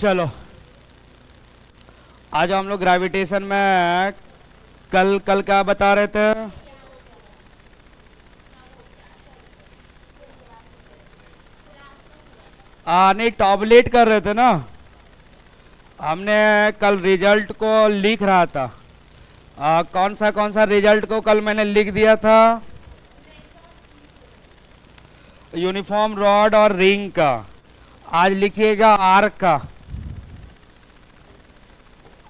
चलो आज हम लोग ग्रेविटेशन में कल कल क्या बता रहे थे? नहीं, टॉबलेट कर रहे थे ना। हमने कल रिजल्ट को लिख रहा था। कौन सा रिजल्ट को कल मैंने लिख दिया था? यूनिफॉर्म रॉड और रिंग का। आज लिखिएगा आर्क का।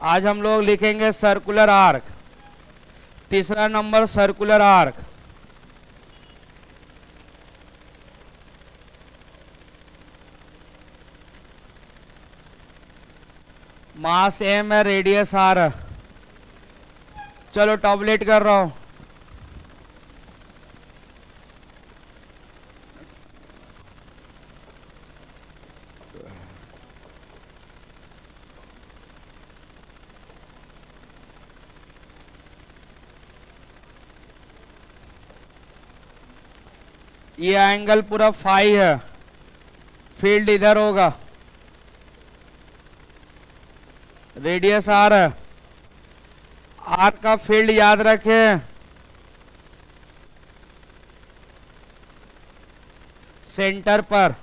आज हम लोग लिखेंगे सर्कुलर आर्क। तीसरा नंबर सर्कुलर आर्क। मास एम है, रेडियस आर है। चलो टॉबलेट कर रहा हूं। ये एंगल पूरा फाई है, फील्ड इधर होगा, रेडियस आर है। आर का फील्ड याद रखें, सेंटर पर।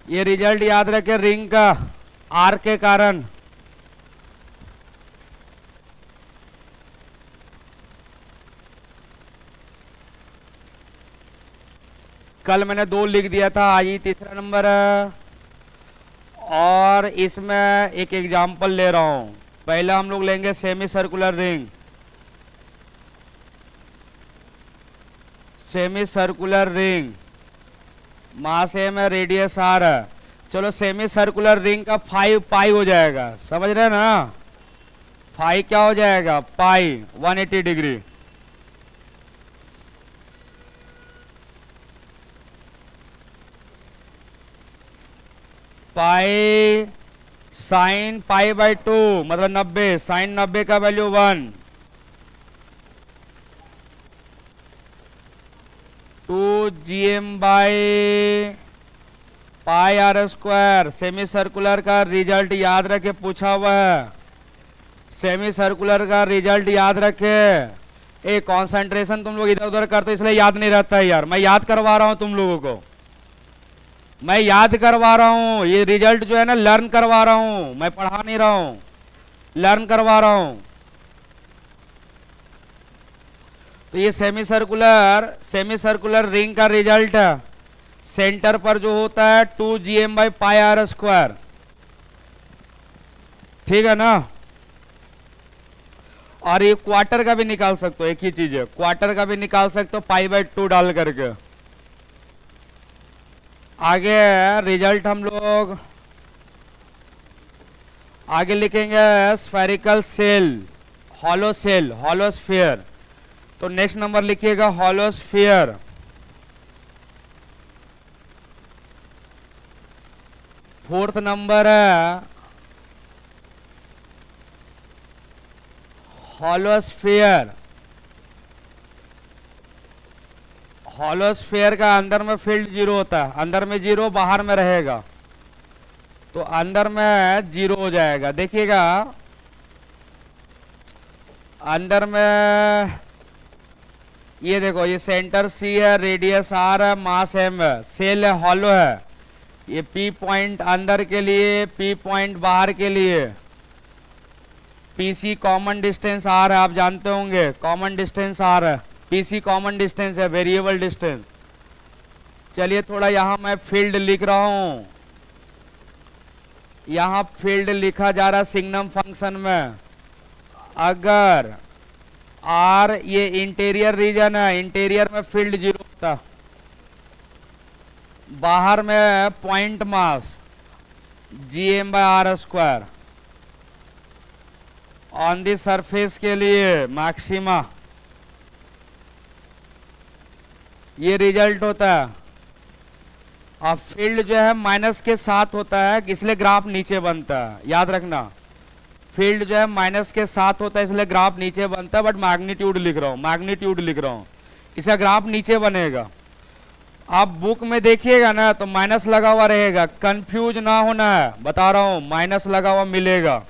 ये रिजल्ट याद रखें रिंग का, आर के कारण। कल मैंने 2 लिख दिया था, आज ये तीसरा नंबर है। और इसमें एक एग्जांपल ले रहा हूं। पहला हम लोग लेंगे semi circular ring. Semi circular ring, mass M है, रेडियस आर है। चलो सेमी सर्कुलर रिंग का फाई पाई हो जाएगा, समझ रहे ना? फाई क्या हो जाएगा? पाई 180 डिग्री। पाई साइन पाई बाई 2 मतलब 90। साइन 90 का value 1। 2 GM by pi R square. Semi circular का रिजल्ट याद रखे, पूछा हुआ है। सेमी सर्कुलर का रिजल्ट याद रखे। ए कंसंट्रेशन तुम लोग इधर उधर करते हो इसलिए याद नहीं रहता है यार। मैं याद करवा रहा हूं तुम लोगों को, मैं याद करवा रहा हूं। ये रिजल्ट जो है ना, लर्न करवा रहा हूं, मैं पढ़ा नहीं रहा हूं, लर्न करवा रहा हूं। तो ये सेमी सर्कुलर रिंग का रिजल्ट है। सेंटर पर जो होता है 2 GM by pi R square, ठीक है ना? और ये क्वार्टर का भी निकाल सकते हो, एक ही चीज है, क्वार्टर का भी निकाल सकते हो पाई बाई 2 डाल करके। आगे रिजल्ट हम लोग आगे लिखेंगे स्फेरिकल सेल, हॉलोस्फीयर। तो नेक्स्ट नंबर लिखिएगा हॉलोस्फीयर। फोर्थ नंबर है हॉलोस्फीयर। हॉलोस्फीयर का अंदर में फील्ड 0 होता है, अंदर में 0 बाहर में रहेगा, तो अंदर में 0 हो जाएगा। देखिएगा अंदर में ये देखो, ये सेंटर सी है, रेडियस आर है, मास एम है, सेल है, हॉलो है। ये पी पॉइंट अंदर के लिए, पी पॉइंट बाहर के लिए। पीसी कॉमन डिस्टेंस आर है, आप जानते होंगे, कॉमन डिस्टेंस आर है। पीसी कॉमन डिस्टेंस है, वेरिएबल डिस्टेंस। चलिए थोड़ा यहां मैं फील्ड लिख रहा हूं। यहां फील्ड लिखा जा रहा सिग्नम फंक्शन में। अगर आर ये इंटीरियर रीजन है, इंटीरियर में फील्ड 0 होता, बाहर में point mass GM by R square. On the surface के लिए मैक्सिमा, ये रिजल्ट होता है। अब फील्ड जो है माइनस के साथ होता है, इसलिए ग्राफ नीचे बनता है, याद रखना। फील्ड जो है माइनस के साथ होता है इसलिए ग्राफ नीचे बनता है, बट मैग्नीट्यूड लिख रहा हूँ, मैग्नीट्यूड लिख रहा हूँ, इसका ग्राफ नीचे बनेगा। आप बुक में देखिएगा ना तो माइनस लगा हुआ रहेगा, कंफ्यूज ना होना है, बता रहा हूं माइनस लगा हुआ मिलेगा,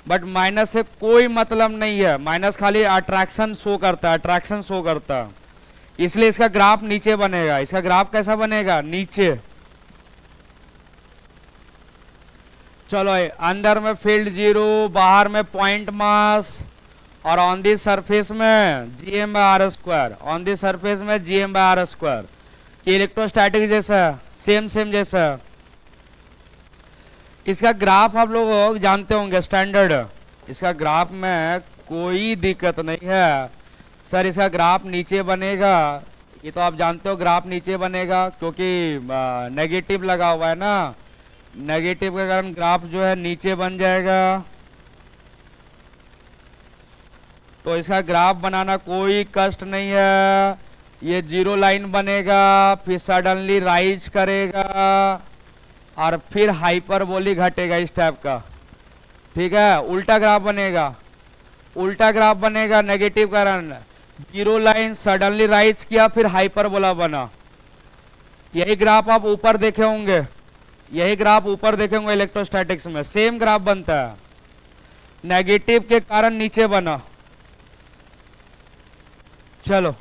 बट माइनस से कोई मतलब नहीं है, माइनस खाली अट्रैक्शन शो करता है, अट्रैक्शन शो करता है, इसलिए इसका ग्राफ नीचे बनेगा। इसका ग्राफ कैसा बनेगा? नीचे। चलो अंदर में फील्ड 0, बाहर में पॉइंट मास, और ऑन दी सरफेस में gm/r², ऑन दी सरफेस में gm/r²। इलेक्ट्रोस्टैटिक जैसा, सेम जैसा। इसका ग्राफ आप लोग जानते होंगे, स्टैंडर्ड, इसका ग्राफ में कोई दिक्कत नहीं है। सर इसका ग्राफ नीचे बनेगा, ये तो आप जानते हो ग्राफ नीचे बनेगा क्योंकि नेगेटिव लगा हुआ है ना, नेगेटिव के कारण ग्राफ जो है नीचे बन जाएगा। तो इसका ग्राफ बनाना कोई कष्ट नहीं है, ये 0 लाइन बनेगा, फिर सडनली राइज करेगा और फिर हाइपरबोलिक घटेगा इस टाइप का, ठीक है। उल्टा ग्राफ बनेगा, उल्टा ग्राफ बनेगा, नेगेटिव कारण 0 लाइन सडनली राइज किया फिर हाइपरबोला बना। यही ग्राफ आप ऊपर देखे होंगे, यही ग्राफ ऊपर देखे होंगे इलेक्ट्रोस्टैटिक्स में, सेम ग्राफ बनता है, नेगेटिव के कारण नीचे बना। चलो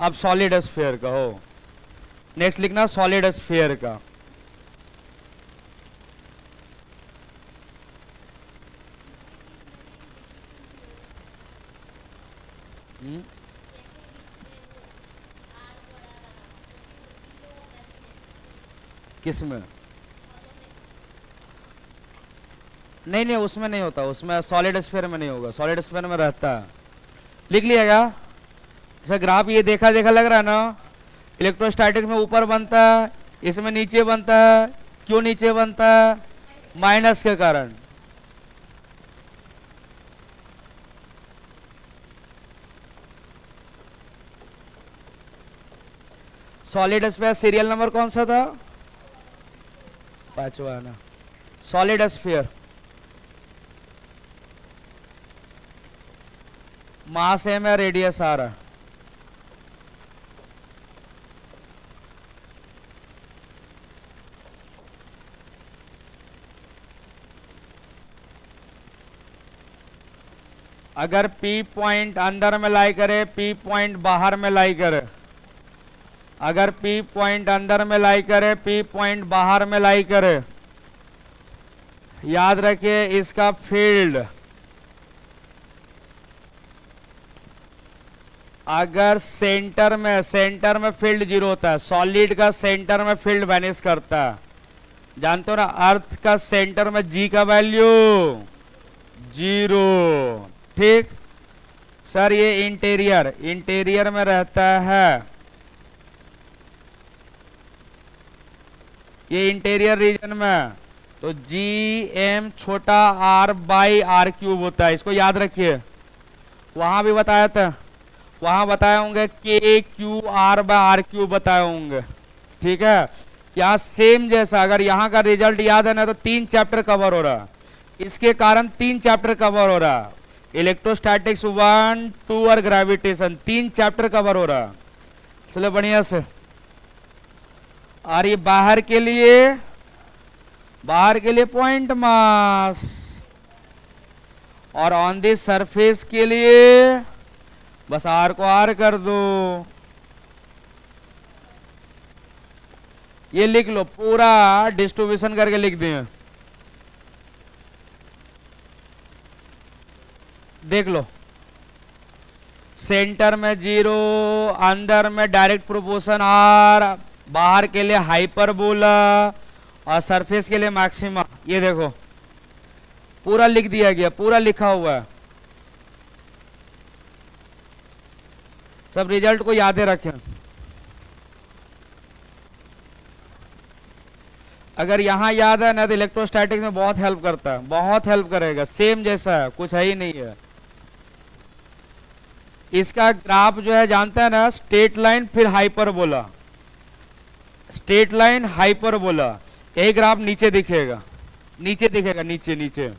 अब सॉलिड स्फीयर का हो, नेक्स्ट लिखना सॉलिड स्फीयर का। किसमें? नहीं उसमें नहीं होता, उसमें सॉलिड स्फीयर में नहीं होगा, सॉलिड स्फीयर में रहता है। लिख लिएगा। जैसा ग्राफ ये देखा लग रहा है ना, इलेक्ट्रोस्टैटिक में ऊपर बनता है, इसमें नीचे बनता है। क्यों नीचे बनता है? माइनस के कारण। सॉलिड स्फीयर सीरियल नंबर कौन सा था? 5वां है ना। सॉलिड स्फीयर मास एम है, रेडियस आर है। अगर P पॉइंट अंदर में लाई करे, P पॉइंट बाहर में लाई करे, अगर P पॉइंट अंदर में लाई करे, P पॉइंट बाहर में लाई करे, याद रखिए इसका फील्ड अगर सेंटर में फील्ड 0 होता है, सॉलिड का सेंटर में फील्ड वैनिश करता है। जानते हो ना, अर्थ का सेंटर में G का वैल्यू 0, ठीक। सर ये इंटीरियर में रहता है, ये इंटीरियर रीजन में, तो GM छोटा r/r³ होता है, इसको याद रखिए। वहां भी बताया था, वहां बताए होंगे KQR/r³ बताए होंगे, ठीक है। यहाँ सेम जैसा, अगर यहाँ का रिजल्ट याद है ना तो 3 चैप्टर कवर हो रहा, इसके कारण 3 चैप्टर कवर हो रहा। इलेक्ट्रोस्टैटिक्स 1, 2 और ग्रेविटेशन 3 चैप्टर कवर हो रहा, चलो बढ़िया से। और ये बाहर के लिए पॉइंट मास, और ऑन दी सरफेस के लिए बस आर को आर कर दो। ये लिख लो, पूरा डिस्ट्रीब्यूशन करके लिख दिए। देख लो, सेंटर में 0, अंदर में डायरेक्ट प्रोपोर्शन आर, बाहर के लिए हाइपरबोला और सरफेस के लिए मैक्सिमा। ये देखो पूरा लिख दिया गया, पूरा लिखा हुआ है। सब रिजल्ट को याद रखें। अगर यहां याद है ना तो इलेक्ट्रोस्टैटिक्स में बहुत हेल्प करता है, बहुत हेल्प करेगा। सेम जैसा है, कुछ है ही नहीं है। इसका ग्राफ जो है जानते हैं ना, स्ट्रेट लाइन फिर हाइपरबोला, स्ट्रेट लाइन हाइपरबोला, यही ग्राफ नीचे दिखेगा, नीचे दिखेगा, नीचे नीचे।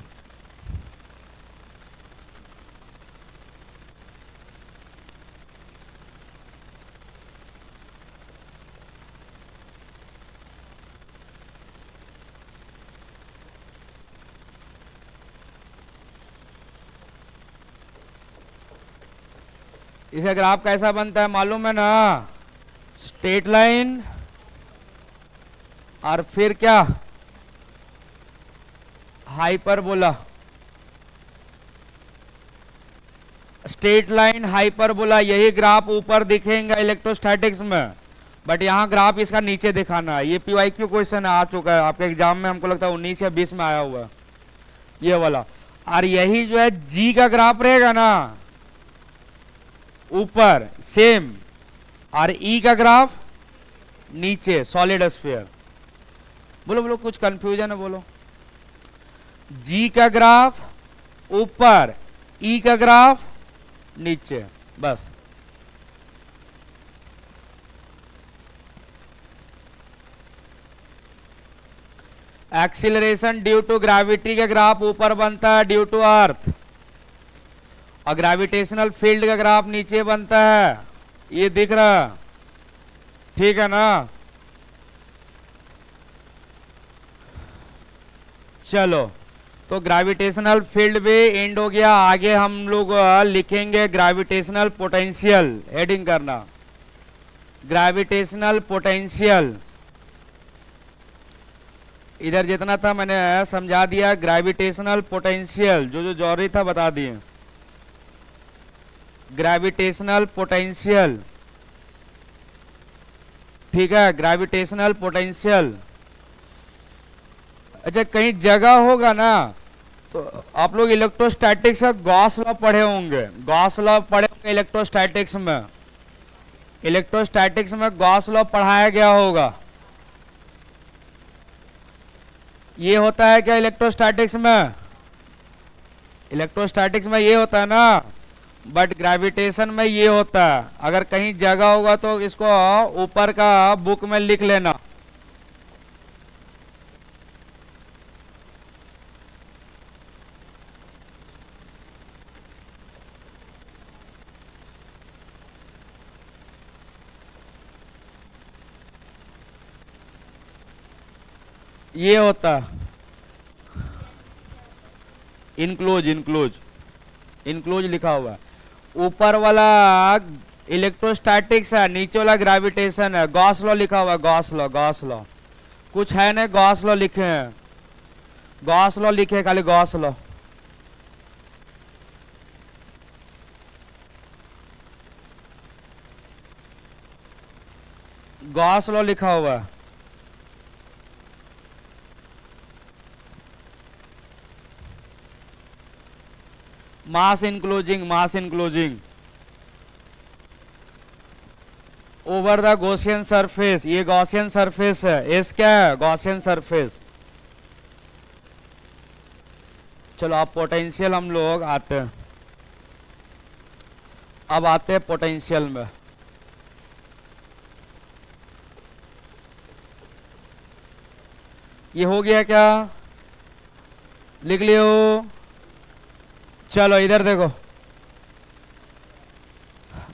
इसे ग्राफ कैसा बनता है मालूम है ना? स्ट्रेट लाइन और फिर क्या, हाइपरबोला। स्ट्रेट लाइन हाइपरबोला, यही ग्राफ ऊपर दिखेंगे इलेक्ट्रोस्टैटिक्स में, बट यहाँ ग्राफ इसका नीचे दिखाना है। ये पीवाईक्यू क्वेश्चन आ चुका है आपके एग्जाम में, हमको लगता है 19 या 20 में आया हुआ है ये वाला। और यही जो है जी का ग्राफ रहेगा ना ऊपर सेम, और ई का ग्राफ नीचे सॉलिड स्फीयर। बोलो बोलो, कुछ कंफ्यूजन है बोलो। जी का ग्राफ ऊपर, ई का ग्राफ नीचे, बस। एक्सीलरेशन ड्यू टू ग्रेविटी का ग्राफ ऊपर बनता है ड्यू टू अर्थ, और ग्रेविटेशनल फील्ड का ग्राफ नीचे बनता है, ये दिख रहा, ठीक है ना? चलो, तो ग्रेविटेशनल फील्ड भी एंड हो गया। आगे हम लोग लिखेंगे ग्रेविटेशनल पोटेंशियल, हेडिंग करना ग्रेविटेशनल पोटेंशियल। इधर जितना था मैंने समझा दिया। ग्रेविटेशनल पोटेंशियल जो जो जरूरी था बता दिए। ग्रेविटेशनल पोटेंशियल, ठीक है, ग्रेविटेशनल पोटेंशियल। अच्छा, कहीं जगह होगा ना तो आप लोग इलेक्ट्रोस्टैटिक्स का गॉस लॉ पढ़े होंगे, गॉस लॉ पढ़े होंगे इलेक्ट्रोस्टैटिक्स में। इलेक्ट्रोस्टैटिक्स में गॉस लॉ पढ़ाया गया होगा। ये होता है क्या इलेक्ट्रोस्टैटिक्स में? इलेक्ट्रोस्टैटिक्स में ये होता है ना, बट ग्रेविटेशन में ये होता है। अगर कहीं जगह होगा तो इसको ऊपर का बुक में लिख लेना। ये होता इनक्लोज, इनक्लोज, इनक्लोज लिखा हुआ है। ऊपर वाला इलेक्ट्रोस्टैटिक्स है, नीचे वाला ग्रेविटेशन है। गॉस लॉ लिखा हुआ है, गॉस लॉ, गॉस लॉ। कुछ है ना, गॉस लॉ लिखे हैं, गॉस लॉ लिखे, खाली गॉस लॉ। गॉस लॉ लिखा हुआ है। Mass enclosing, mass enclosing over the Gaussian surface. ये गॉसियन सरफेस है, एस क्या है? Gaussian surface. चलो अब पोटेंशियल हम लोग आते हैं। अब आते हैं पोटेंशियल में। ये हो गया क्या? लिख लियो। चलो इधर देखो,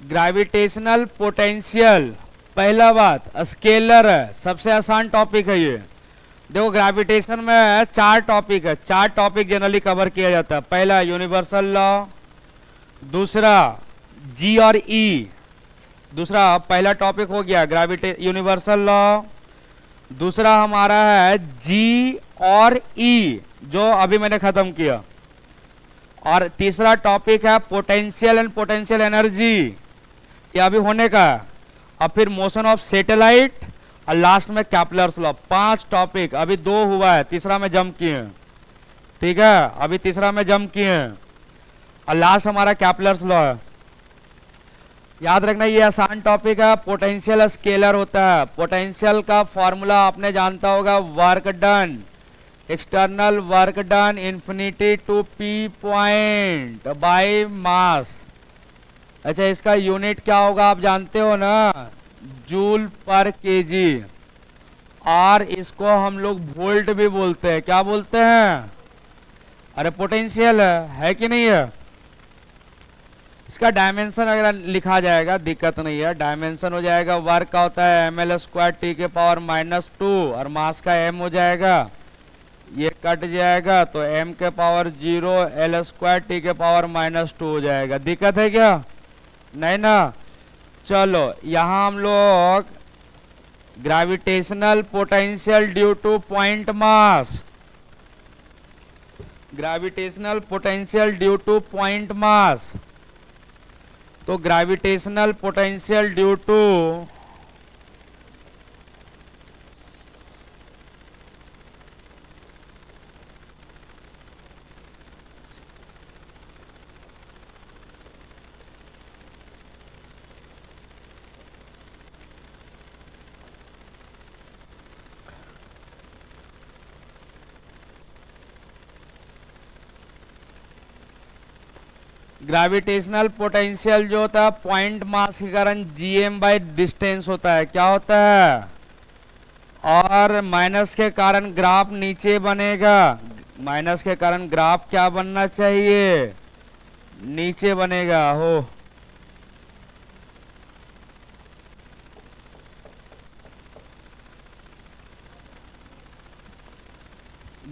ग्रेविटेशनल पोटेंशियल, पहला बात स्केलर है, सबसे आसान टॉपिक है ये। देखो ग्रेविटेशन में 4 टॉपिक है, 4 टॉपिक जनरली कवर किया जाता है। पहला यूनिवर्सल लॉ, दूसरा जी और ई, दूसरा पहला टॉपिक हो गया यूनिवर्सल लॉ। दूसरा हमारा है जी और ई जो अभी मैंने खत्म किया, और तीसरा टॉपिक है पोटेंशियल एंड पोटेंशियल एनर्जी, ये अभी होने का है। अब फिर मोशन ऑफ सैटेलाइट, और लास्ट में कैपलर्स लॉ। 5 टॉपिक, अभी 2 हुआ है, तीसरा में जंप किए हैं, ठीक है, अभी तीसरा में जंप किए हैं, और लास्ट हमारा कैपलर्स लॉ है। याद रखना ये आसान टॉपिक है। पोटेंशियल स्केलर होता है। पोटेंशियल का फॉर्मूला आपने जानता होगा, work done, external work done infinity to P point by mass. अच्छा, इसका यूनिट क्या होगा आप जानते हो ना, जूल पर केजी। और इसको हम लोग वोल्ट भी बोलते हैं। क्या बोलते हैं? अरे पोटेंशियल है कि नहीं है? इसका डायमेंशन अगर लिखा जाएगा दिक्कत नहीं है, डायमेंशन हो जाएगा वर्क का होता है ml² टी के पावर -2 और मास का m हो जाएगा, ये कट जाएगा तो m के पावर 0 l² टी के पावर -2 हो जाएगा। दिक्कत है क्या? नहीं ना। चलो यहाँ हम लोग gravitational potential due to point mass, gravitational potential due to point mass, तो gravitational potential due to gravitational potential जो होता है पॉइंट मास के कारण जीएम बाई डिस्टेंस होता है। क्या होता है? और माइनस के कारण ग्राफ नीचे बनेगा, माइनस के कारण ग्राफ क्या बनना चाहिए? नीचे बनेगा हो।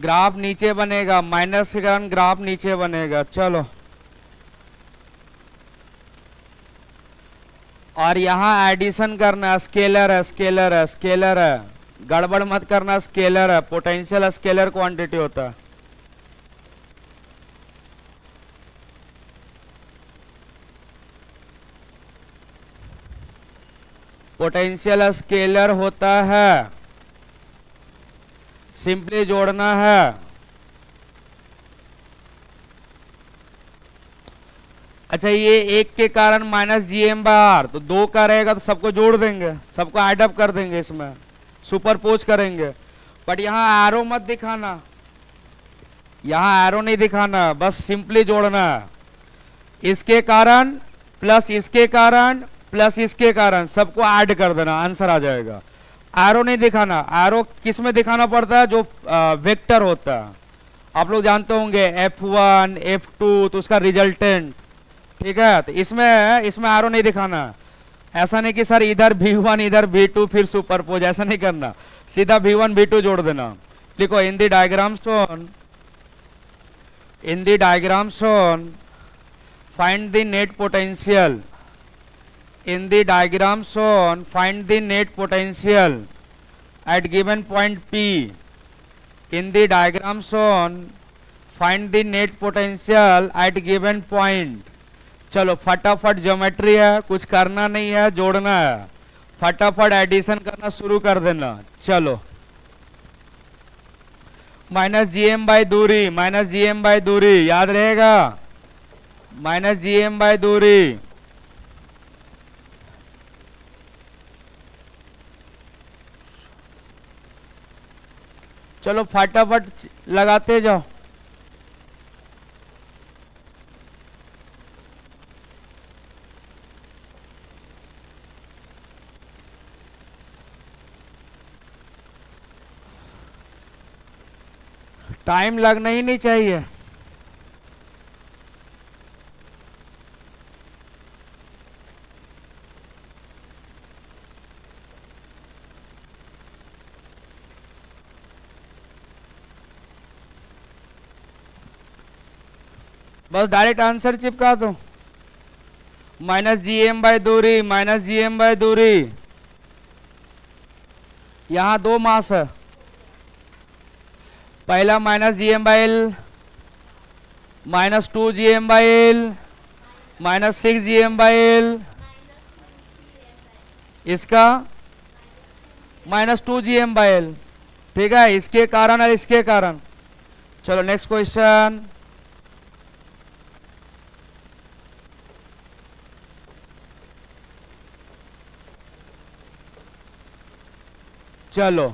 ग्राफ नीचे बनेगा, माइनस के कारण ग्राफ नीचे बनेगा। चलो और यहाँ एडिशन करना, स्केलर है, स्केलर है, स्केलर है, गड़बड़ मत करना, स्केलर है, पोटेंशियल स्केलर क्वांटिटी होता है। पोटेंशियल स्केलर होता है, सिंपली जोड़ना है। अच्छा ये एक के कारण -gm/r, तो दो का रहेगा तो सबको जोड़ देंगे, सबको एडअप कर देंगे, इसमें सुपरपोज करेंगे। बट यहाँ एरो मत दिखाना, यहाँ एरो नहीं दिखाना, बस सिंपली जोड़ना है। इसके कारण प्लस इसके कारण प्लस इसके कारण सबको ऐड कर देना, आंसर आ जाएगा। एरो नहीं दिखाना। एरो किस में दिखाना पड़ता है? जो वेक्टर होता है, आप लोग जानते होंगे F1 F2, तो उसका रिजल्टेंट, ठीक है। तो इसमें एरो नहीं दिखाना। ऐसा नहीं कि सर इधर V1 इधर V2 फिर सुपरपोज, ऐसा नहीं करना, सीधा V1 V2 जोड़ देना। लिखो in the diagram shown, in the diagram shown find the net potential, in the diagram shown find the net potential at given point P, in the diagram shown find the net potential at given point। चलो फटाफट geometry है, कुछ करना नहीं है, जोड़ना है, फटाफट एडिशन करना शुरू कर देना। चलो -gm/दूरी, -gm/दूरी याद रहेगा, -gm/दूरी। चलो फटाफट लगाते जाओ। टाइम लगना ही नहीं चाहिए। बस डायरेक्ट आंसर चिपका दो। -gm/दूरी, -gm/दूरी, यहां दो मास है। पहला -gm/l, -2gm/l, -6gm/l, इसका -2gm/l, ठीक है, इसके कारण और इसके कारण। चलो नेक्स्ट क्वेश्चन। चलो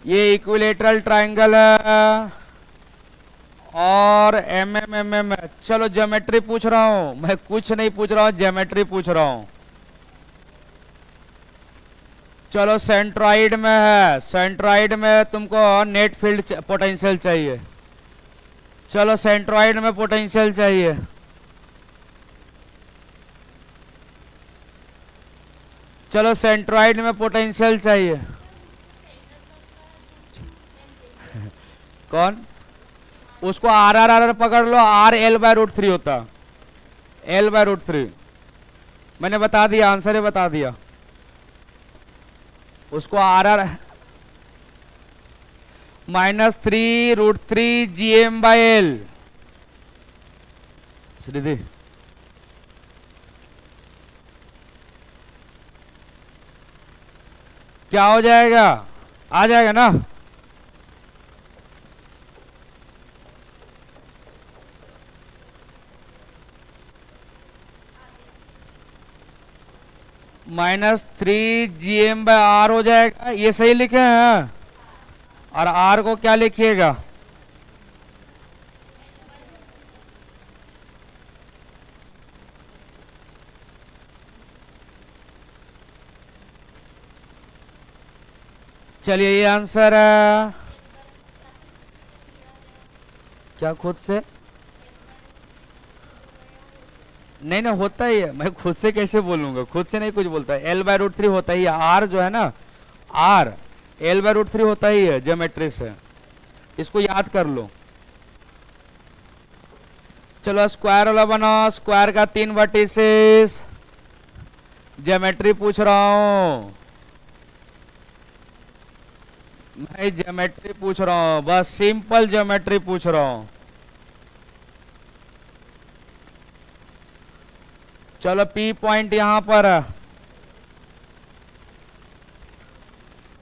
ये इक्विलेटरल ट्रायंगल है और MM है। चलो ज्योमेट्री पूछ रहा हूं मैं, कुछ नहीं पूछ रहा हूं, ज्योमेट्री पूछ रहा हूं। चलो सेंट्रॉइड में है, सेंट्रॉइड में तुमको नेट फील्ड पोटेंशियल चाहिए। चलो सेंट्रॉइड में पोटेंशियल चाहिए। चलो सेंट्रॉइड में पोटेंशियल चाहिए। कौन? उसको आर आर आर पकड़ लो, आर एल बाय रूट 3 होता, एल बाय रूट 3। मैंने बता दिया, आंसर ही बता दिया। उसको R R -3√3 GM by L. श्रीधि क्या हो जाएगा? आ जाएगा ना? -3 GM/R हो जाएगा। ये सही लिखे हैं। और R को क्या लिखिएगा? चलिए ये आंसर है। क्या खुद से? नहीं ना, होता ही है। मैं खुद से कैसे बोलूंगा? खुद से नहीं कुछ बोलता है। L बाय रूट 3 होता ही है। R जो है ना, R L बाय रूट 3 होता ही है ज्योमेट्री से। इसको याद कर लो। चलो स्क्वायर वाला बनाओ। स्क्वायर का 3 वर्टिसेस। ज्योमेट्री पूछ रहा हूं मैं, ज्योमेट्री पूछ रहा हूं, बस सिंपल ज्योमेट्री पूछ रहा हूं। चलो P पॉइंट यहां पर है।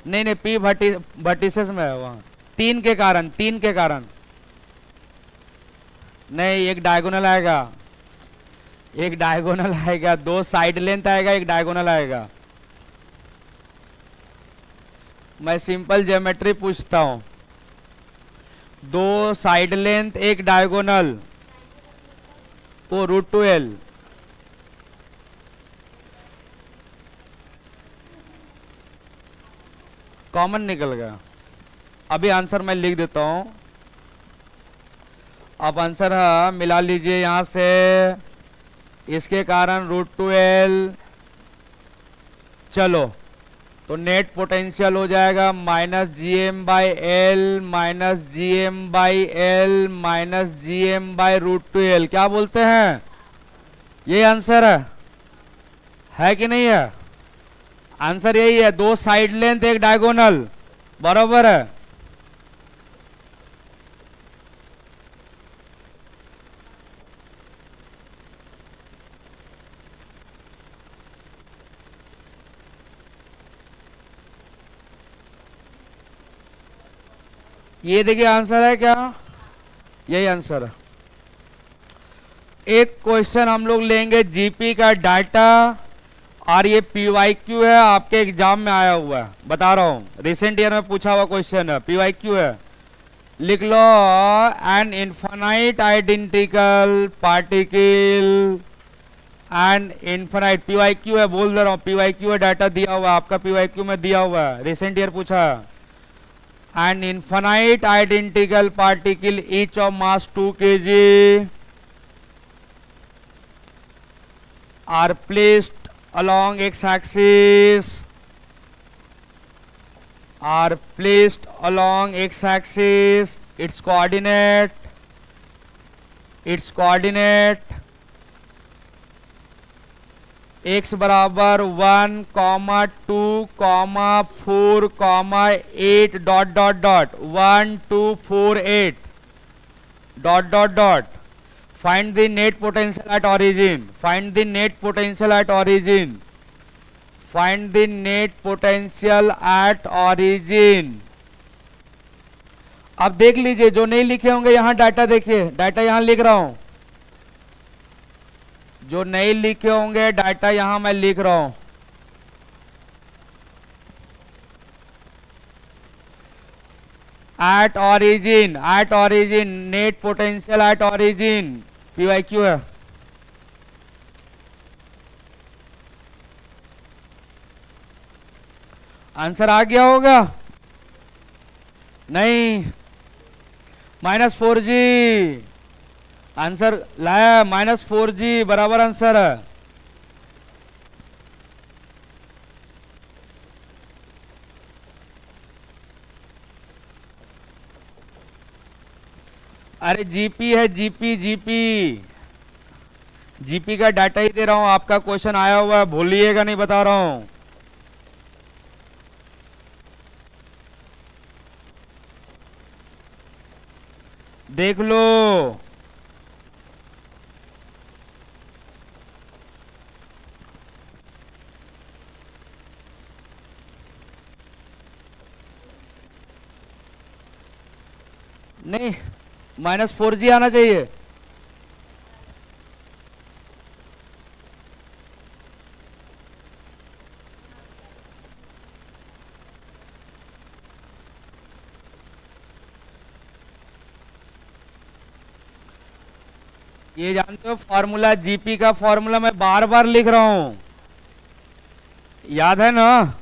नहीं नहीं, P वर्टिसेस में है वहां। 3 के कारण, 3 के कारण नहीं, एक डायगोनल आएगा, एक डायगोनल आएगा, 2 साइड लेंथ आएगा, एक डायगोनल आएगा। मैं सिंपल ज्योमेट्री पूछता हूं। 2 साइड लेंथ, एक डायगोनल, तो √2L। कॉमन निकल गया। अभी आंसर मैं लिख देता हूं। अब आंसर है, मिला लीजिए यहां से। इसके कारण √2L। चलो तो नेट पोटेंशियल हो जाएगा -GM/L -GM/L -GM/√2L। क्या बोलते हैं? ये आंसर है कि नहीं है? आंसर यही है। 2 साइड लेंथ, एक डायगोनल, बराबर है। ये देखिए आंसर है क्या? यही आंसर है। एक क्वेश्चन हम लोग लेंगे जीपी का डाटा, और ये PYQ है, आपके एग्जाम में आया हुआ है, बता रहा हूं, रिसेंट ईयर में पूछा हुआ क्वेश्चन है। PYQ है, लिख लो। An infinite identical particle, an infinite, PYQ है, बोल दे रहा हूं, PYQ है, डाटा दिया हुआ है आपका, PYQ में दिया हुआ है, रिसेंट ईयर पूछा है। N infinite identical particle each of mass 2 kg are placed along x-axis, are placed along x-axis, its coordinate x बराबर 1, 2, 4, 8 dot dot dot 1 2 4 8 dot dot dot. Find the net potential at origin. Find the net potential at origin. Find the net potential at origin. अब देख लीजिए, जो नहीं लिखे होंगे यहां data देखिए, डाटा यहां लिख रहा हूं। जो नहीं लिखे होंगे डाटा यहां मैं लिख रहा हूं। at origin, net potential at origin, PYQ है। आंसर आ गया होगा? नहीं, -4G आंसर लाया। -4G बराबर आंसर है। अरे जीपी है, जीपी जीपी जीपी का डाटा ही दे रहा हूं। आपका क्वेश्चन आया हुआ है, भूलिएगा नहीं, बता रहा हूं। देख लो। नहीं, -4G आना चाहिए। ये जानते हो फॉर्मूला, जीपी का फॉर्मूला मैं बार बार लिख रहा हूं, याद है ना?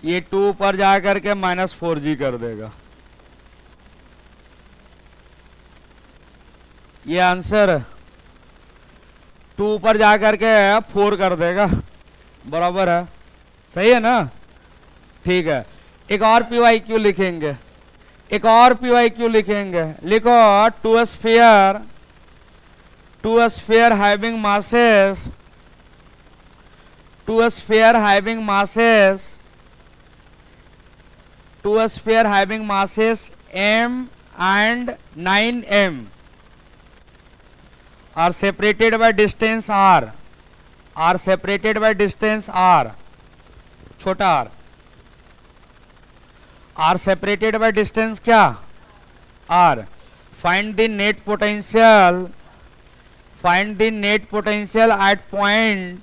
ये 2 पर जाकर के -4G कर देगा। ये आंसर 2 पर जाकर के 4 कर देगा, बराबर है। सही है ना? ठीक है, एक और PYQ लिखेंगे, एक और PYQ लिखेंगे। लिखो, two sphere having masses, two sphere having masses m and 9m are separated by distance r, छोटा r, are separated by distance क्या? r. Find the net potential at point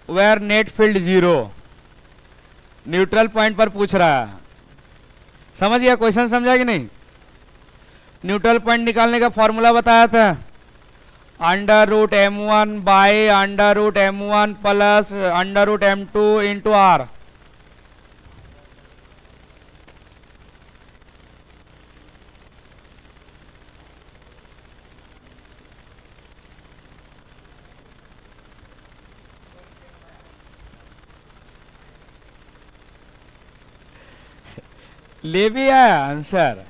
where net field 0, neutral point पर पूछ रहा है। समझ गया question? समझा कि नहीं? न्यूट्रल पॉइंट निकालने का फॉर्मूला बताया था, √m1 by √m1 plus √m2 into r। ले भी आया आंसर।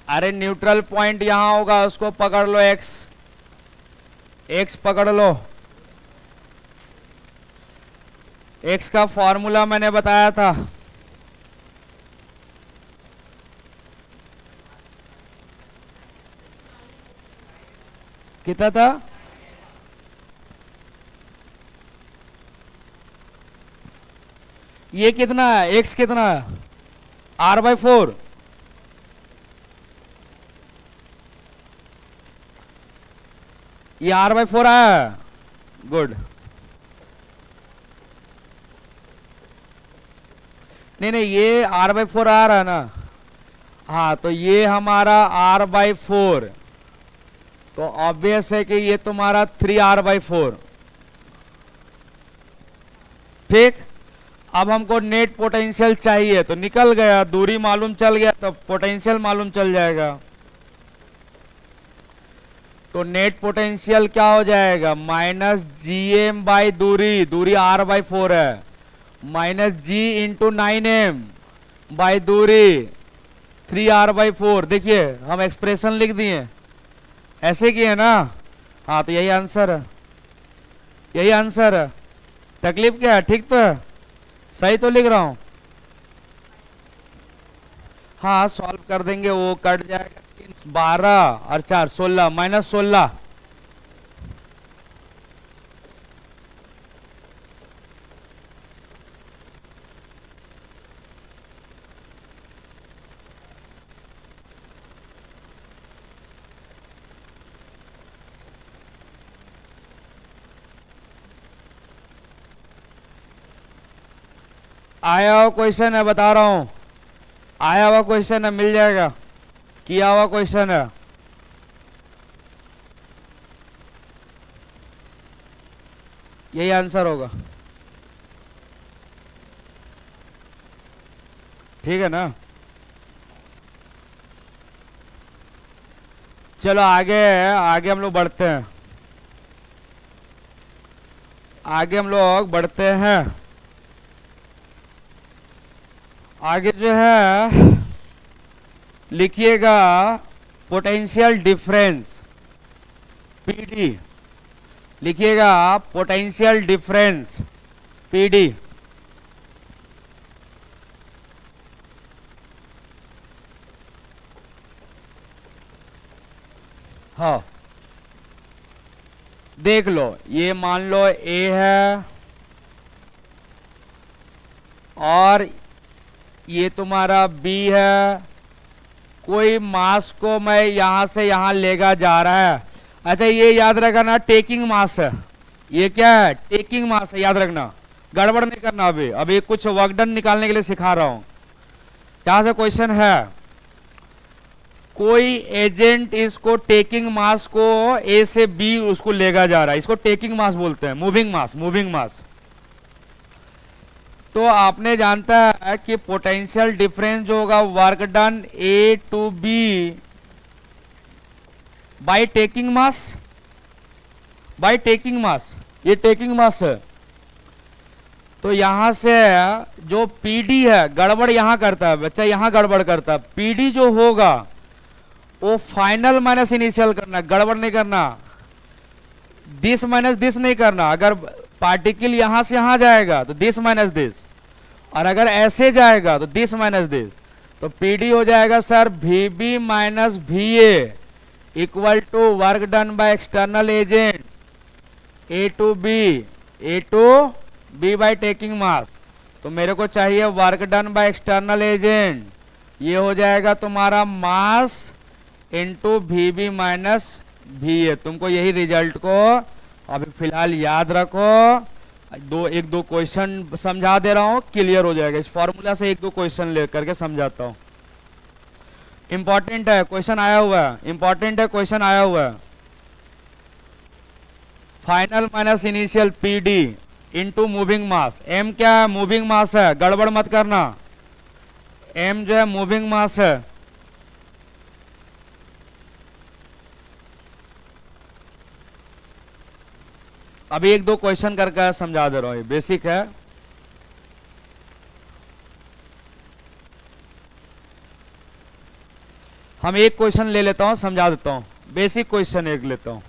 अरे न्यूट्रल पॉइंट यहां होगा, उसको पकड़ लो, एक्स पकड़ लो। एक्स का फॉर्मूला मैंने बताया था, कितना था? ये कितना है? एक्स कितना है? r/4। ये r/4 आया, गुड। नहीं नहीं, ये r/4 आ रहा है ना? हाँ, तो ये हमारा r/4, तो ऑब्वियस है कि ये तुम्हारा 3r/4। ठीक, अब हमको नेट पोटेंशियल चाहिए, तो निकल गया, दूरी मालूम चल गया तो पोटेंशियल मालूम चल जाएगा। तो नेट पोटेंशियल क्या हो जाएगा? -gm बाई दूरी r/4 है, -g इंटू 9m बाई दूरी 3r/4। देखिए, हम एक्सप्रेशन लिख दिए, ऐसे किए ना? हाँ, तो यही आंसर है, यही आंसर है। तकलीफ क्या है? ठीक तो है, सही तो लिख रहा हूं। हाँ, सॉल्व कर देंगे, वो कट जाएगा। 12 और 4 16, -16। आया हुआ क्वेश्चन है, बता रहा हूं, आया हुआ क्वेश्चन है, मिल जाएगा, किया हुआ क्वेश्चन है। यही आंसर होगा, ठीक है ना। चलो आगे, आगे हम लोग बढ़ते हैं, आगे हम लोग बढ़ते हैं। आगे जो है लिखिएगा पोटेंशियल डिफरेंस, पीडी, लिखिएगा पोटेंशियल डिफरेंस, पीडी। हाँ देख लो, ये मान लो ए है और ये तुम्हारा बी है, कोई मास को मैं यहां से यहां लेगा जा रहा है। अच्छा ये याद रखना टेकिंग मास है, ये क्या है, टेकिंग मास है, याद रखना, गड़बड़ नहीं करना। अभी कुछ वर्क डन निकालने के लिए सिखा रहा हूं। यहां से क्वेश्चन है, कोई एजेंट इसको टेकिंग मास को ए से बी उसको लेगा जा रहा है, इसको टेकिंग मास बोलते हैं, मूविंग मास, मूविंग मास। तो आपने जानता है कि पोटेंशियल डिफरेंस जो होगा work done A to B by taking mass, by taking mass, ये टेकिंग मास है। तो यहां से जो पीडी है, गड़बड़ यहां करता है बच्चा, यहां गड़बड़ करता है, पीडी जो होगा वो फाइनल माइनस इनिशियल करना, गड़बड़ नहीं करना, दिस माइनस दिस नहीं करना। अगर पार्टिकल यहां से यहां जाएगा तो दिस माइनस दिस, और अगर ऐसे जाएगा तो दिस माइनस दिस। तो पीडी हो जाएगा sir V B minus V A equal to work done by external agent A to B by taking mass. तो मेरे को चाहिए work done by external agent, ये हो जाएगा तुम्हारा mass into V B minus V A. तुमको यही रिजल्ट को अभी फिलहाल याद रखो। एक दो क्वेश्चन समझा दे रहा हूं, क्लियर हो जाएगा। इस फॉर्मूला से एक दो क्वेश्चन ले करके समझाता हूं, इंपॉर्टेंट है, क्वेश्चन आया हुआ है, इंपॉर्टेंट है, क्वेश्चन आया हुआ है। Final minus initial PD into moving mass. M क्या है, मूविंग मास है, गड़बड़ मत करना, एम जो है मूविंग मास है। अभी एक दो क्वेश्चन करके समझा दे रहा हूं, बेसिक है। हम एक क्वेश्चन ले लेता हूं, समझा देता हूं, बेसिक क्वेश्चन एक लेता हूं।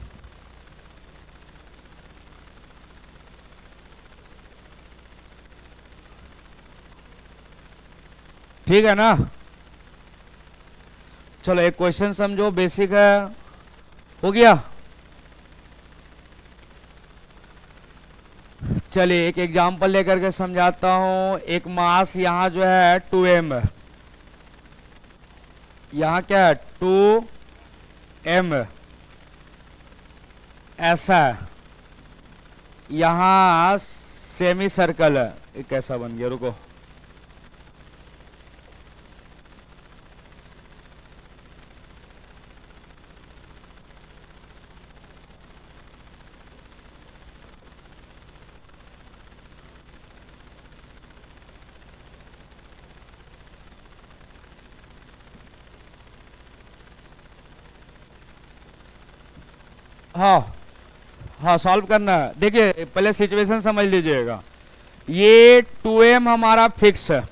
ठीक है ना। चलो एक क्वेश्चन समझो, बेसिक है, हो गया। चलिए एक एग्जांपल लेकर के समझाता हूं। एक मास यहां जो है 2m है, यहां क्या है 2m, ऐसा है, यहां सेमी सर्कल है। ये कैसा बन गया, रुको, हाँ हाँ सॉल्व करना है। देखिए पहले सिचुएशन समझ लीजिएगा, ये 2m हमारा फिक्स है,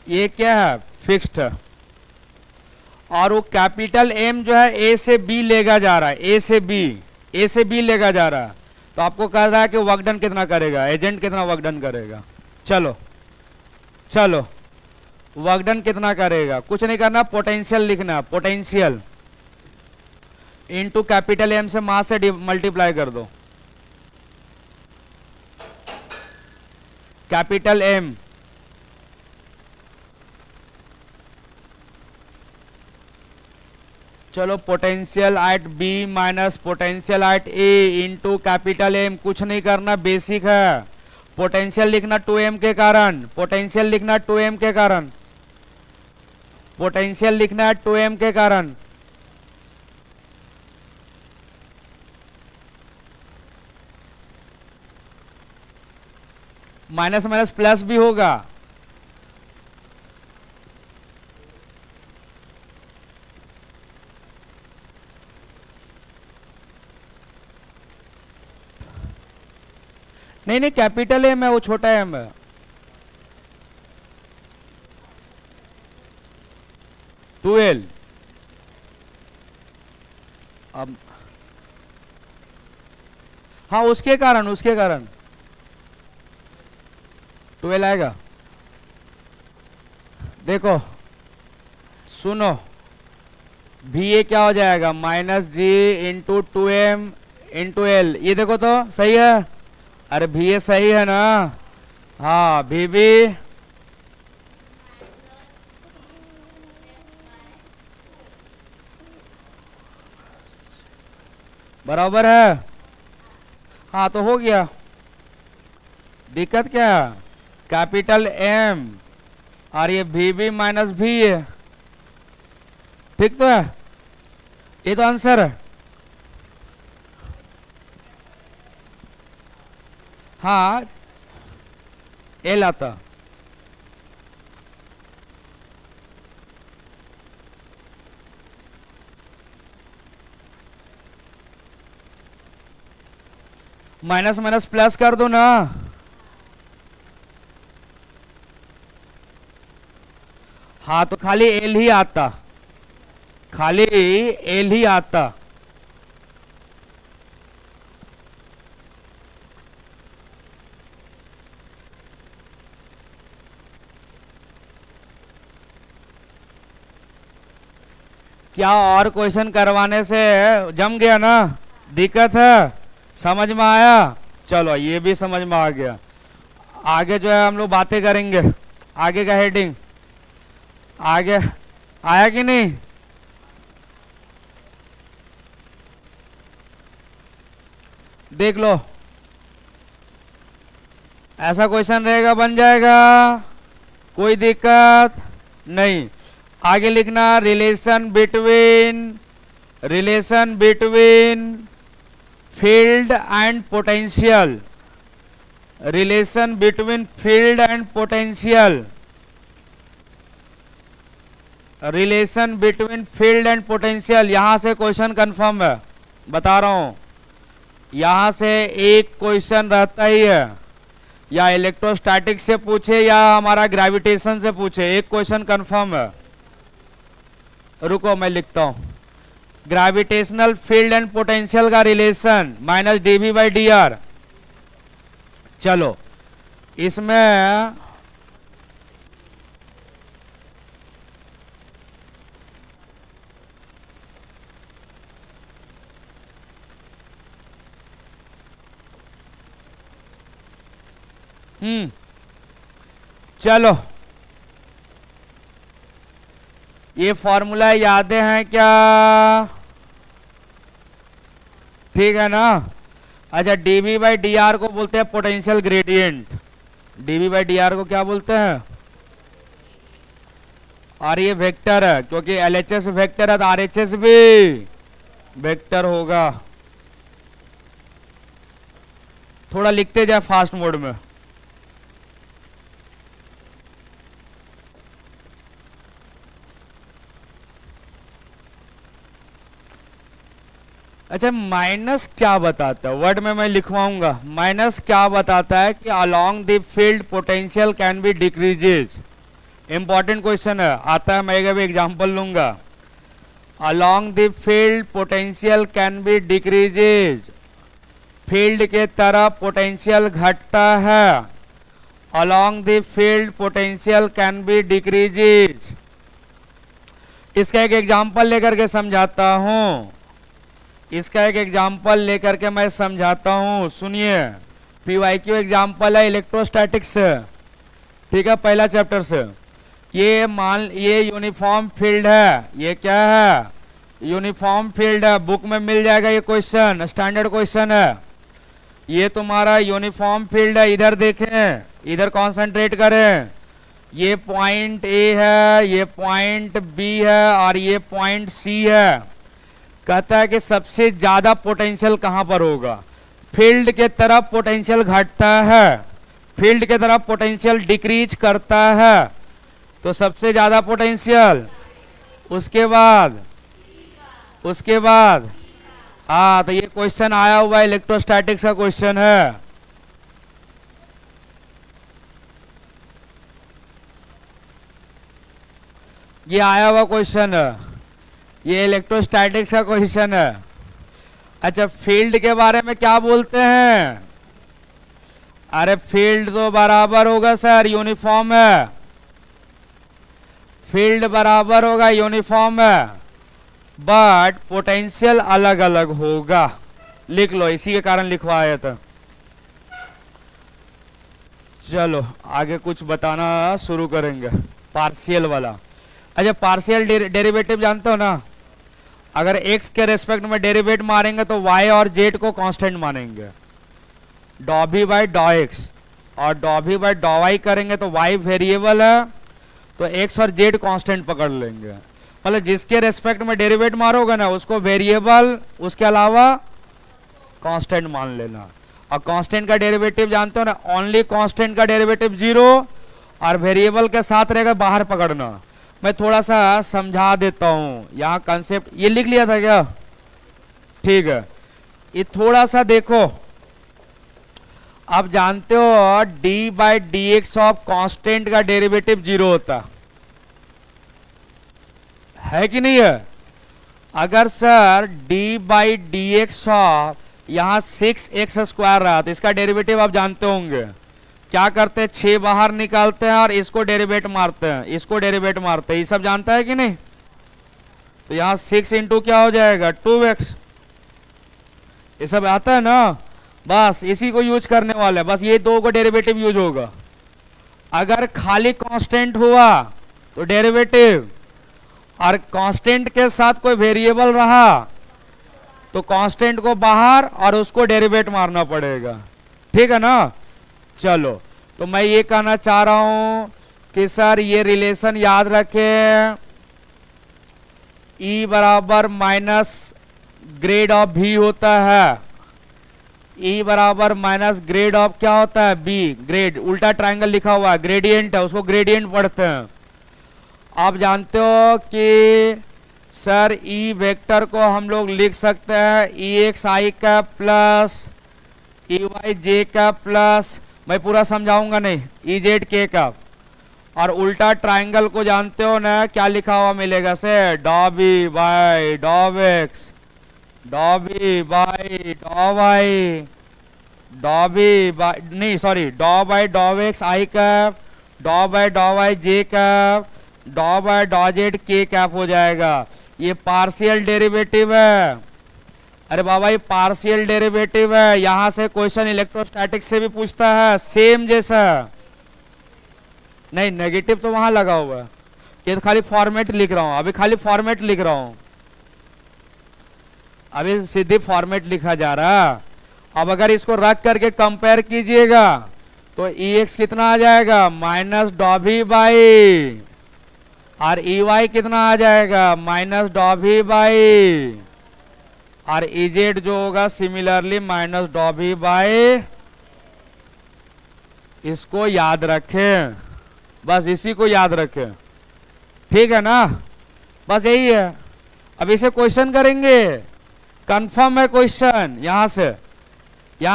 ये क्या है फिक्स्ड है, और वो कैपिटल M जो है A से B लेगा जा रहा है, A से B लेगा जा रहा है। तो आपको कह रहा है कि वर्क डन कितना करेगा, एजेंट कितना वर्क डन करेगा। चलो चलो वर्क डन कितना करेगा, कुछ नहीं करना, पोटेंशियल लिखना, पोटेंशियल इनटू कैपिटल M से मास से मल्टीप्लाई कर दो, कैपिटल M चलो potential at B minus potential at A into capital M, कुछ नहीं करना, बेसिक है। पोटेंशियल लिखना 2m के कारण, पोटेंशियल लिखना 2m के कारण, पोटेंशियल लिखना है 2m के कारण। माइनस माइनस प्लस भी होगा। नहीं नहीं, कैपिटल एम है, वो छोटा एम है। ट्वेल्व। अब हाँ, उसके कारण, उसके कारण 12 आएगा। देखो सुनो, भी ये क्या हो जाएगा, -g/2m/l। ये देखो तो सही है, अरे भी ये सही है ना। हाँ, भी बराबर है। हाँ तो हो गया, दिक्कत क्या है, कैपिटल एम और ये भी माइनस भी है, ठीक तो है, ये तो आंसर है। हाँ, एल आता। माइनस माइनस प्लस कर दो ना। हाँ तो खाली एल ही आता, खाली एल ही आता। क्या और क्वेश्चन करवाने से जम गया ना, दिक्कत है, समझ में आया? चलो ये भी समझ में आ गया। आगे जो है हम लोग बातें करेंगे, आगे का हेडिंग आगे आया कि नहीं? देख लो, ऐसा क्वेश्चन रहेगा, बन जाएगा, कोई दिक्कत नहीं। आगे लिखना, relation between field and potential, relation between field and potential, relation between field and potential. यहां से क्वेश्चन कंफर्म है, बता रहा हूं, यहां से एक क्वेश्चन रहता ही है, या इलेक्ट्रोस्टैटिक से पूछे या हमारा ग्रेविटेशन से पूछे, एक क्वेश्चन कंफर्म है। रुको मैं लिखता हूं, ग्रेविटेशनल फील्ड एंड पोटेंशियल का रिलेशन -dv/dr। चलो इसमें चलो ये फॉर्मूला यादें हैं क्या? ठीक है ना? अच्छा, dv/dr को बोलते हैं पोटेंशियल ग्रेडियंट, dv/dr को क्या बोलते हैं? और ये वेक्टर है, क्योंकि LHS वेक्टर है तो RHS भी वेक्टर होगा। थोड़ा लिखते जाए फास्ट मोड में। अच्छा, माइनस क्या बताता है, वर्ड में मैं लिखवाऊंगा, माइनस क्या बताता है कि along the field potential can be decreases. Important question है, आता है, मैं भी एग्जांपल लूंगा। Along the field potential can be decreases, field के तरफ पोटेंशियल घटता है, along the field potential can be decreases. इसका एक एग्जांपल लेकर के समझाता हूं, इसका एक एग्जाम्पल लेकर के मैं समझाता हूं, सुनिए। PYQ एग्जाम्पल है इलेक्ट्रोस्टैटिक्स से, ठीक है, पहला चैप्टर से। ये यूनिफॉर्म फील्ड है, ये क्या है, यूनिफॉर्म फील्ड है, बुक में मिल जाएगा ये क्वेश्चन, स्टैंडर्ड क्वेश्चन है। ये तुम्हारा यूनिफॉर्म फील्ड है, इधर देखें, इधर कंसंट्रेट करें। ये पॉइंट ए है, ये पॉइंट बी है और ये पॉइंट सी है। कहता है कि सबसे ज्यादा पोटेंशियल कहां पर होगा। फील्ड के तरफ पोटेंशियल घटता है, फील्ड के तरफ पोटेंशियल डिक्रीज करता है, तो सबसे ज्यादा पोटेंशियल उसके बाद हाँ, तो ये क्वेश्चन आया हुआ इलेक्ट्रोस्टैटिक्स का क्वेश्चन है। ये आया हुआ क्वेश्चन है, ये इलेक्ट्रोस्टैटिक्स का क्वेश्चन है। अच्छा, फील्ड के बारे में क्या बोलते हैं? अरे फील्ड तो बराबर होगा सर, यूनिफॉर्म है, फील्ड बराबर होगा, यूनिफॉर्म है, बट पोटेंशियल अलग अलग होगा। लिख लो, इसी के कारण लिखवाया था। चलो आगे कुछ बताना शुरू करेंगे, पार्शियल वाला। अच्छा, पार्शियल डेरिवेटिव जानते हो ना? अगर x के रेस्पेक्ट में डेरिवेट मारेंगे तो y और z को कांस्टेंट मानेंगे, डॉ भी बाई डॉ एक्स, और डॉ भी बाई डॉ वाई करेंगे तो y वेरिएबल है, तो x और z कांस्टेंट पकड़ लेंगे। मतलब जिसके रेस्पेक्ट में डेरिवेट मारोगे ना उसको वेरिएबल, उसके अलावा कांस्टेंट मान लेना। और कांस्टेंट का डेरिवेटिव जानते हो ना, ओनली कांस्टेंट का डेरिवेटिव 0 और वेरिएबल के साथ रहेगा बाहर पकड़ना। मैं थोड़ा सा समझा देता हूं, यहाँ कंसेप्ट ये लिख लिया था क्या? ठीक है, ये थोड़ा सा देखो। आप जानते हो D by D x of constant का डेरिवेटिव 0 होता है कि नहीं है? अगर sir D by D x of यहां 6x² रहा तो इसका डेरिवेटिव आप जानते होंगे, क्या करते हैं? 6 बाहर निकालते हैं और इसको डेरिवेट मारते हैं, इसको डेरिवेट मारते हैं, ये सब जानता है कि नहीं? तो यहां 6 इंटू क्या हो जाएगा? 2x। ये सब आता है ना? बस इसी को यूज करने वाले, बस ये दो को डेरिवेटिव यूज होगा। अगर खाली कांस्टेंट हुआ तो डेरिवेटिव, और कांस्टेंट के साथ कोई वेरिएबल रहा तो कांस्टेंट को बाहर और उसको डेरिवेट मारना पड़ेगा। ठीक है ना? चलो, तो मैं ये कहना चाह रहा हूं कि सर ये रिलेशन याद रखें, E बराबर माइनस ग्रेड ऑफ भी होता है, E बराबर माइनस ग्रेड ऑफ क्या होता है? B। ग्रेड उल्टा ट्रायंगल लिखा हुआ है, ग्रेडियंट है, उसको ग्रेडियंट पढ़ते हैं। आप जानते हो कि सर E वेक्टर को हम लोग लिख सकते हैं EXi का प्लस EY j का प्लस, मैं पूरा समझाऊंगा नहीं, EZ k का। और उल्टा ट्रायंगल को जानते हो ना, क्या लिखा हुआ मिलेगा से? डॉ बी बाई डॉ एक्स, डॉ बी बाई डॉ वाई, डॉ बी बाई नहीं सॉरी डॉ बाई डॉ एक्स आई कैप, डॉ बाई डॉ वाई जे कैप, डॉ बाई डॉ जेड के कैप हो जाएगा। ये पार्शियल डेरिवेटिव है। अरे बाबा ये पार्शियल डेरिवेटिव है, यहां से क्वेश्चन इलेक्ट्रोस्टैटिक्स से भी पूछता है, सेम जैसा। नहीं, नेगेटिव तो वहां लगा हुआ है, ये तो खाली फॉर्मेट लिख रहा हूं, अभी खाली फॉर्मेट लिख रहा हूं, अभी सीधे फॉर्मेट लिखा जा रहा। अब अगर इसको रख करके कंपेयर कीजिएगा तो EX कितना आ जाएगा? माइनस डॉ भी बाई, और EY कितना आ जाएगा? माइनस डॉ भी बाई, और EZ जो होगा सिमिलरली माइनस डॉ भी बाई। इसको याद रखें, बस इसी को याद रखें, ठीक है ना? बस यही है। अब इसे क्वेश्चन करेंगे, कंफर्म है क्वेश्चन, यहां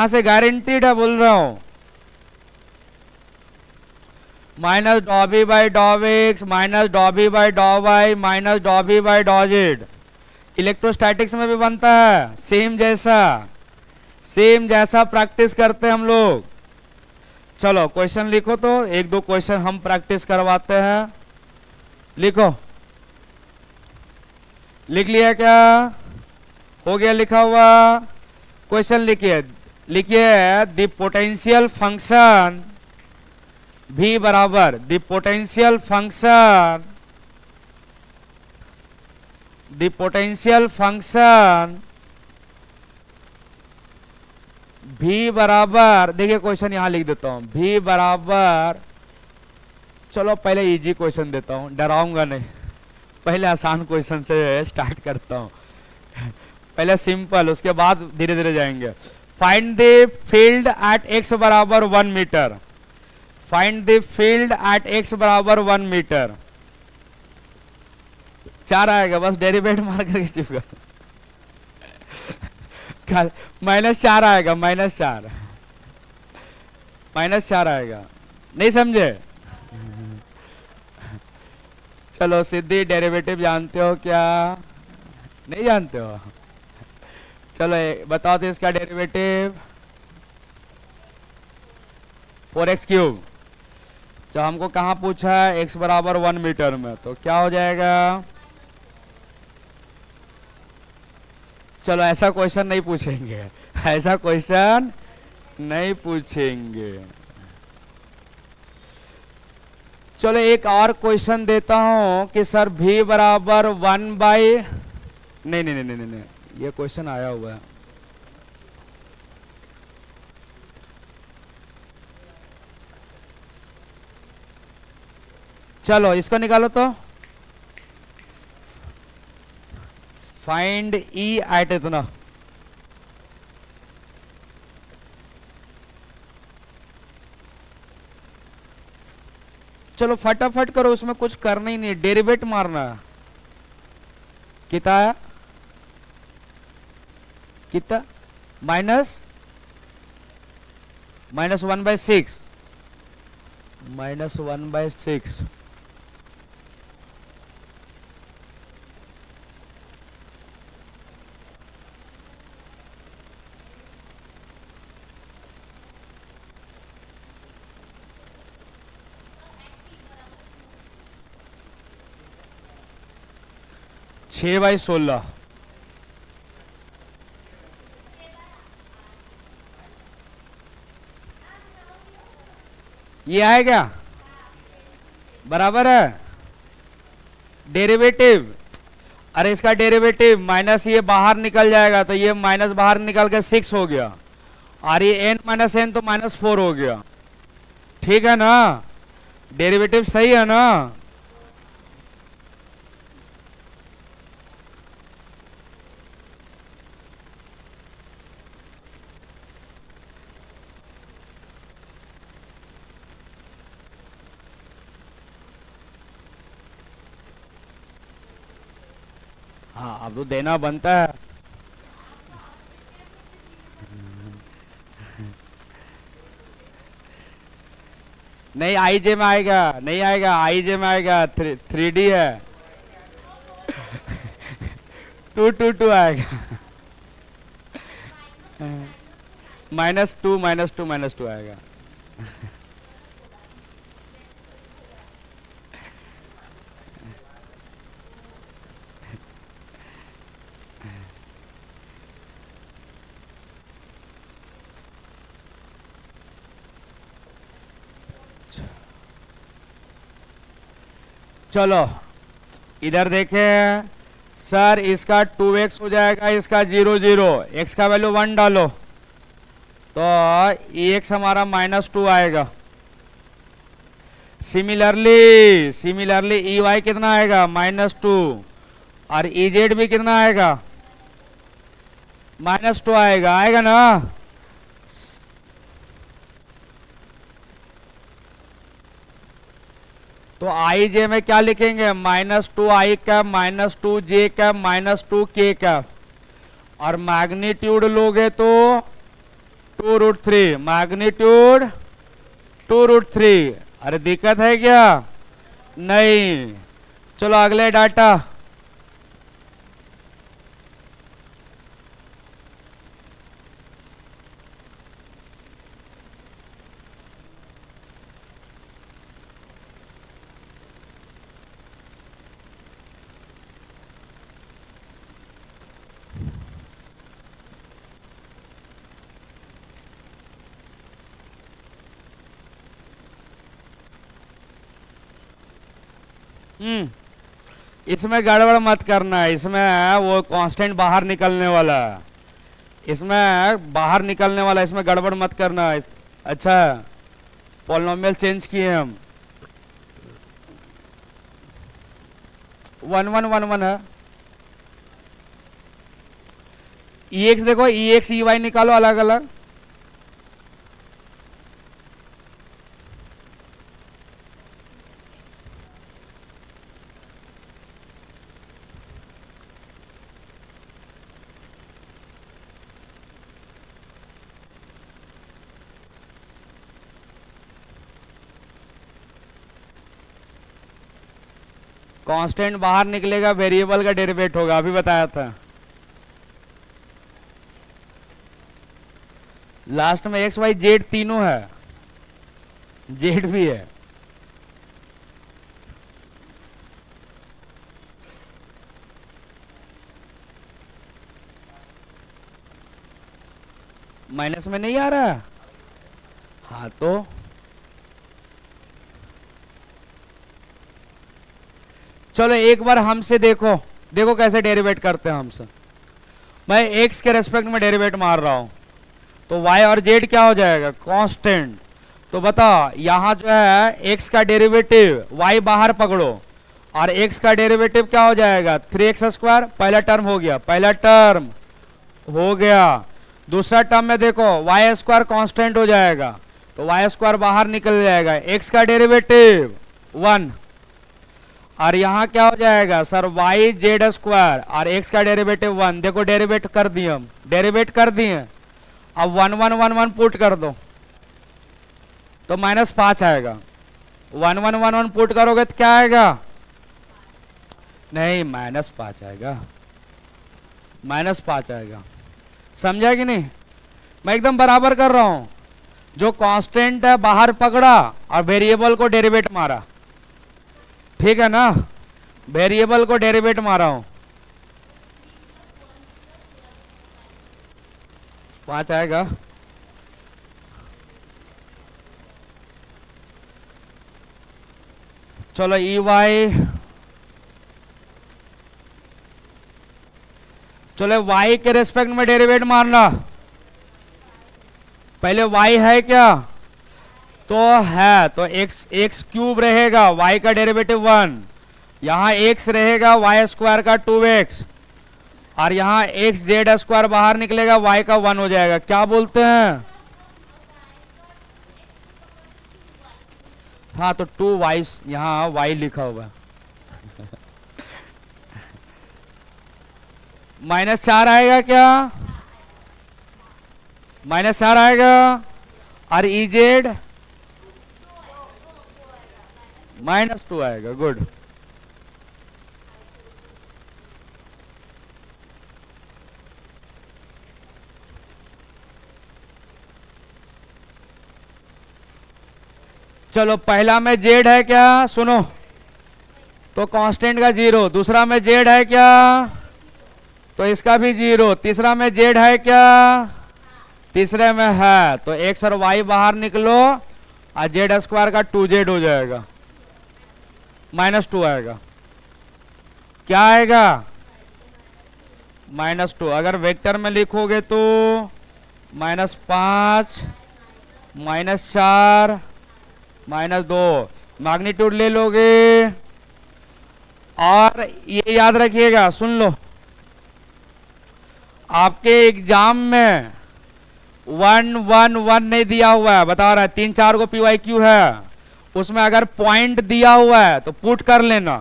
से गारंटीड है, बोल रहा हूं। माइनस डॉ बी बाई डॉ एक्स माइनस डॉ बी बाई डॉ वाई माइनस डॉ बी बाई डॉ जेड, इलेक्ट्रोस्टैटिक्स में भी बनता है, सेम जैसा प्रैक्टिस करते हैं हम लोग। चलो क्वेश्चन लिखो, तो एक दो क्वेश्चन हम प्रैक्टिस करवाते हैं। लिखो, लिख लिया क्या? हो गया लिखा हुआ? क्वेश्चन लिखिए, द पोटेंशियल फंक्शन V बराबर द पोटेंशियल फंक्शन v बराबर, देखिए क्वेश्चन यहां लिख देता हूं, v बराबर, चलो पहले इजी क्वेश्चन देता हूं, डराऊंगा नहीं, पहले आसान क्वेश्चन से स्टार्ट करता हूं, पहले सिंपल, उसके बाद धीरे धीरे जाएंगे। Find the field at x बराबर 1 metre, find the field at x बराबर 1 मीटर। 4 आएगा, बस डेरिवेट मार करके चुका, -4 आएगा, -4, -4 आएगा, नहीं समझे? चलो सीधी डेरिवेटिव जानते हो क्या? नहीं जानते हो? चलो बताओ तो इसका डेरिवेटिव 4x3। तो हमको कहाँ पूछा है, x बराबर 1 मीटर में, तो क्या हो जाएगा? चलो ऐसा क्वेश्चन नहीं पूछेंगे, ऐसा क्वेश्चन नहीं पूछेंगे। चलो एक और क्वेश्चन देता हूं कि सर v बराबर 1 बाई, नहीं नहीं नहीं नहीं नहीं, ये क्वेश्चन आया हुआ है। चलो इसको निकालो तो, फाइंड e एट इतना, चलो फटाफट करो, उसमें कुछ करना ही नहीं, डेरिवेट मारना। कितना है, कितना, -1/6, -1/6, छः बाई 16, ये आएगा, बराबर है। डेरिवेटिव, अरे इसका डेरिवेटिव माइनस ये बाहर निकल जाएगा, तो ये माइनस बाहर निकल के 6 हो गया, और ये n-n तो -4 हो गया, ठीक है ना? डेरिवेटिव सही है ना? हाँ अब तो देना बनता है। नहीं आईजे में आएगा, नहीं आएगा, आईजे में आएगा, 3D है, 2 आएगा, -2 आएगा। चलो इधर देखें, सर इसका 2x हो जाएगा, इसका 0 0, x का वैल्यू 1 डालो, तो x हमारा -2 आएगा। सिमिलरली EY कितना आएगा, -2, और EZ भी कितना आएगा, -2 आएगा, आएगा ना? तो IJ में क्या लिखेंगे, -2I का, -2J का, -2K का, और मैग्नीट्यूड लोगे तो 2√3, मैग्नीट्यूड 2√3। अरे दिक्कत है क्या? नहीं। चलो अगले डाटा, इसमें गड़बड़ मत करना है, इसमें वो कांस्टेंट बाहर निकलने वाला है, इसमें बाहर निकलने वाला, इसमें गड़बड़ मत करना। अच्छा, पॉलिनोमियल चेंज किए हम। 1 1 1 1 है। ई एक्स देखो, ई एक्स ई वाई निकालो अलग अलग। कांस्टेंट बाहर निकलेगा, वेरिएबल का डेरिवेट होगा, अभी बताया था। लास्ट में एक्स वाई जेड तीनों है, जेड भी है। माइनस में नहीं आ रहा। हाँ तो चलो एक बार हमसे देखो, देखो कैसे डेरिवेट करते हैं हमसे। मैं एक्स के रेस्पेक्ट में डेरिवेट मार रहा हूं, तो वाई और जेड क्या हो जाएगा, कांस्टेंट। तो बता, यहां जो है एक्स का डेरिवेटिव, वाई बाहर पकड़ो, और एक्स का डेरिवेटिव क्या हो जाएगा, 3x²। पहला टर्म हो गया, पहला टर्म हो गया। दूसरा टर्म में देखो y² कांस्टेंट हो जाएगा, तो y² बाहर निकल जाएगा। एक्स का डेरिवेटिव 1, और यहां क्या हो जाएगा सर, वाई जेड स्क्वायर, और एक्स का डेरिवेटिव 1। देखो डेरिवेट कर दिए हम, डेरिवेट कर दिए। अब 1 1 1 1 पुट कर दो, तो -5 आएगा। 1 1 1 1 पुट करोगे तो क्या आएगा, नहीं -5 आएगा, -5 आएगा। समझा कि नहीं? मैं एकदम बराबर कर रहा हूं। जो कांस्टेंट है बाहर पकड़ा और वेरिएबल को डेरिवेट मारा, ठीक है ना, वेरिएबल को डेरिवेट मारा हूं। 5 आएगा। चलो ई वाई, चलो वाई के रेस्पेक्ट में डेरिवेट मारना। पहले वाई है क्या, तो है, तो एक्स क्यूब रहेगा, y का डेरिवेटिव 1, यहां x रहेगा y² का 2x, और यहां x z² बाहर निकलेगा, y का 1 हो जाएगा। क्या बोलते हैं, हाँ तो 2y, यहां y लिखा हुआ। -4 आएगा क्या, -4 आएगा। और ई जेड -2 आएगा। गुड। चलो पहला में जेड है क्या, सुनो, तो कांस्टेंट का 0। दूसरा में जेड है क्या, तो इसका भी 0। तीसरा में जेड है क्या, तीसरे में है, तो एक्स और वाई बाहर निकलो, और z² का 2z हो जाएगा, -2 आएगा। क्या आएगा, -2। अगर वेक्टर में लिखोगे तो -5, -4, -2। मैग्नीट्यूड ले लोगे, और ये याद रखिएगा, सुन लो, आपके एग्जाम में 1 1 1 नहीं दिया हुआ है, बता रहा है 3 4 को PYQ है, उसमें अगर पॉइंट दिया हुआ है तो पुट कर लेना,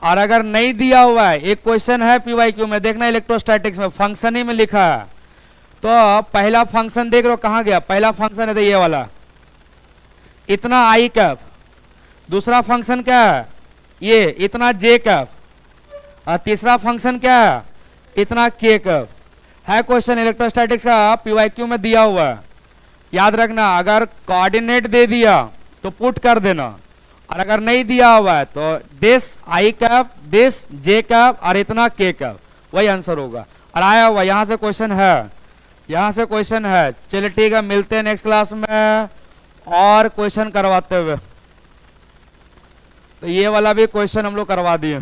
और अगर नहीं दिया हुआ है, एक क्वेश्चन है PYQ में, देखना इलेक्ट्रोस्टैटिक्स में फंक्शन ही में लिखा है, तो पहला फंक्शन देख लो कहां गया, पहला फंक्शन है तो ये वाला, इतना आई कैप। दूसरा फंक्शन क्या है, ये इतना जे कैप। और तीसरा फंक्शन क्या है, इतना के कैप। है क्वेश्चन इलेक्ट्रोस्टैटिक्स का, PYQ में दिया हुआ है, याद रखना। अगर कोऑर्डिनेट दे दिया तो पुट कर देना, और अगर नहीं दिया हुआ है तो this I cap, this J cap, और इतना के कैप, वही आंसर होगा। और आया हुआ यहां से क्वेश्चन है, यहां से क्वेश्चन है। चलिए ठीक है, मिलते हैं नेक्स्ट क्लास में और क्वेश्चन करवाते हुए। तो ये वाला भी क्वेश्चन हम लोग करवा दिए।